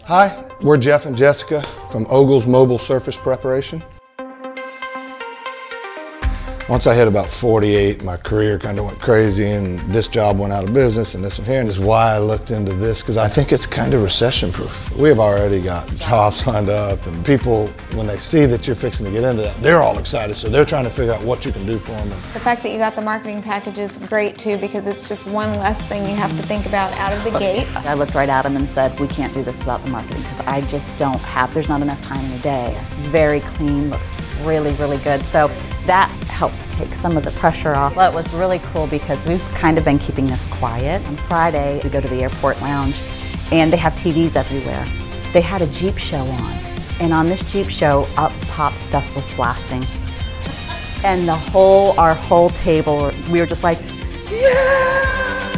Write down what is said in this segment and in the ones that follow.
Hi, we're Jeff and Jessica from Ogle's Mobile Surface Preparation. Once I hit about 48, my career kind of went crazy and this job went out of business and this one here, and this is why I looked into this, because I think it's kind of recession proof. We have already got jobs lined up, and people, when they see that you're fixing to get into that, they're all excited, so they're trying to figure out what you can do for them. The fact that you got the marketing package is great too, because it's just one less thing you have to think about out of the gate. I looked right at him and said, we can't do this without the marketing, because I just don't have, there's not enough time in a day. Very clean, looks really, really good. So that helped take some of the pressure off. Well, it was really cool because we've kind of been keeping this quiet. On Friday, we go to the airport lounge and they have TVs everywhere. They had a Jeep show on, and on this Jeep show, up pops Dustless Blasting. And our whole table, we were just like, yeah!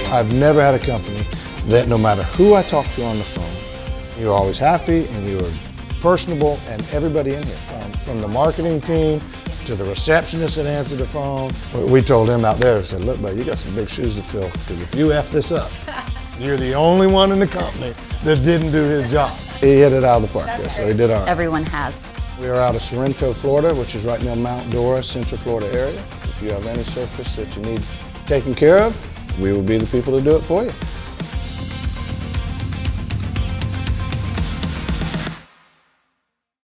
I've never had a company that no matter who I talk to on the phone, you're always happy and you're personable, and everybody in here, from the marketing team to the receptionist that answered the phone. We told him out there, we said, look, buddy, you got some big shoes to fill, because if you F this up, you're the only one in the company that didn't do his job. He hit it out of the park there, so he did all right. Everyone has. We are out of Sorrento, Florida, which is right near Mount Dora, Central Florida area. If you have any surface that you need taken care of, we will be the people to do it for you.